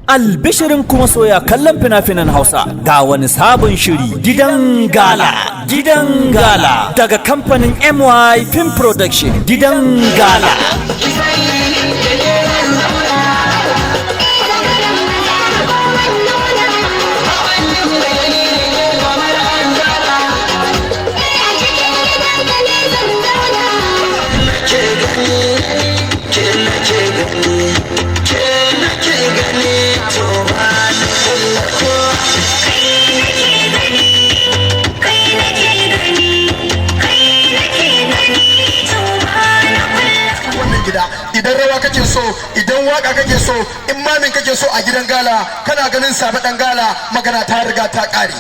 Albishirin kuma soya kallon fina-finan Hausa ga wani sabon shiri Gidan Gala. Gidan Gala daga kamfanin MY Film Production. Gidan Gala. Idan rawa kake so, idan waka kake so, in mamin kake so a Gidan Gala, kana ganin Sabe Dan Gala, magana ta riga ta kare.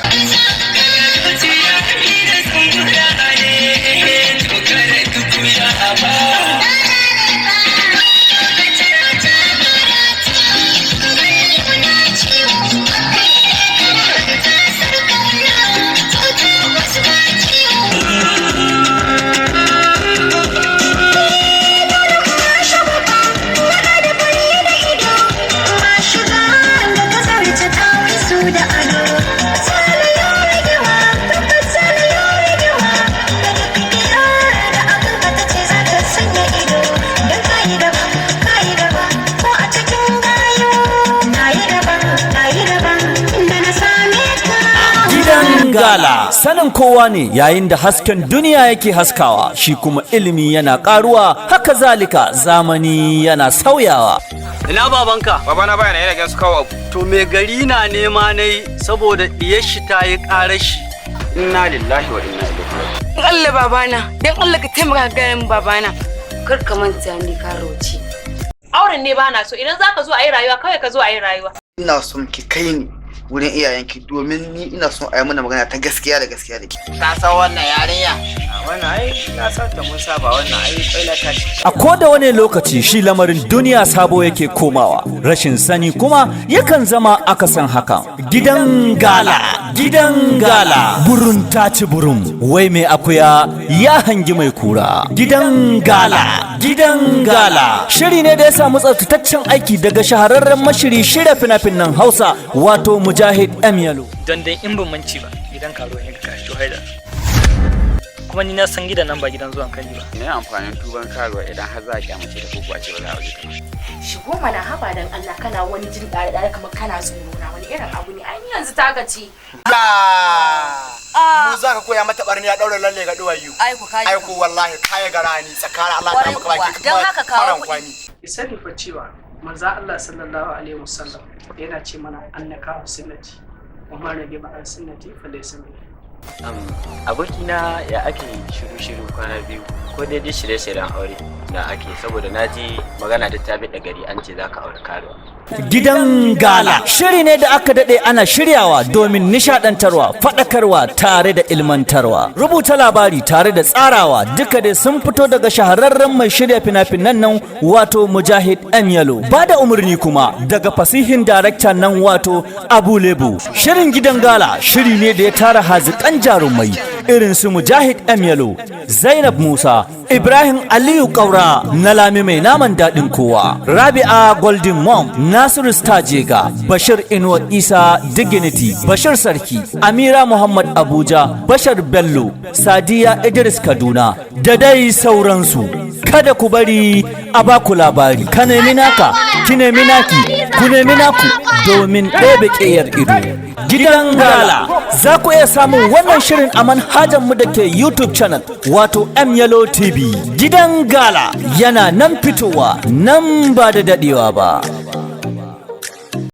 Gala sanin kowa ne yayin da hasken duniya yake haskawa, shi kuma ilimi yana karuwa, haka zalika zamani yana sauyawa. Ina babanka? Babana baya yana gasu kawo abu. To me gari na nema nayi saboda diyar shi ta yi ƙarar shi. Inna lillahi wa inna ilaihi raji'un. Dan Allah babana, dan Allah ka taimaka ga babana. Kar ka manta ni ka roci. Auren ne bana so, idan zaka zo a yi rayuwa kawai ka zo a yi rayuwa. Ina son ki kai ni wurin iyayenki domin ni ina son a yi mana magana ta gaskiya da gaskiya da ke. Ka san wannan yarinya? Wannan ai na san ta mun saba, wannan ai tsaila ta ce. A koda wani lokaci shi lamarin duniya sabo yake komawa, rashin sani kuma yakan zama akasin haka. Gidan Gala. Gidan Gala. Burun ta ci burum, wai mai akuya ya hangi mai kura. Gidan Gala. Gidan Gala. Shiri ne da ya samu tsaftataccen aiki daga shahararren mashiri shirya fina-finan Hausa wato Mujahid M Yalo. Don dai in ban manci ba gidan karo ne ka to haida. Kuma ni na san gidan nan ba gidan zuwan kai ba. Me amfanin tuban karuwa idan har za ki amince da kokuwa ce ba za a wuce. Shigo mana haba dan Allah, kana wani jin dare kamar kana tsoro na, wani irin abu ne? Ai yanzu ta gaci. Mu za ka koya mata barni ya daura lalle ga duwayu. Ai ku kai. Ai ku wallahi kai garani tsakanin Allah ta maka baki. Dan haka kawo kuɗi. Ki sani fa cewa manzo Allah sallallahu alaihi wasallam yana ce mana annaka sunnati wa man ragiba an sunnati fa laysa minni. Abokina ya ake shiru kwana biyu ko dai shirye-shiryen aure da ake, saboda naji magana da ta bi da gari an ce zaka aure karuwa. Gidan Gala shiri ne da aka dade ana shiryawa domin nishadantarwa, fadakarwa tare da ilmantarwa. Rubuta labari tare da tsarawa duka dai sun fito daga shahararren mai shirya fina-finan nan wato Mujahid M Yalo. Bada umarni kuma daga fasihin darakta nan wato Abu Lebu. Shirin Gidan Gala shiri ne da ya tara hazikan jarumai irin su Mujahid M Yalo, Zainab Musa, Ibrahim Aliyu Kaura na Lami mai naman daɗin kowa, Rabi'a Golden Mom, Nasiru Stajega, Bashir Inuwa Isa Dignity, Bashir Sarki, Amira Muhammad Abuja, Bashar Bello, Sadiya Idris Kaduna, da dai sauransu. Kada ku bari a baku labari, ka nemi naka, ki nemi naki, ku nemi naku domin ɗebe ƙeyar ido. Gidan Gala za ku iya samun wannan shirin a manhajanmu da ke YouTube channel wato M Yalo TV. Gidan Gala yana nan fitowa nan ba da daɗewa ba.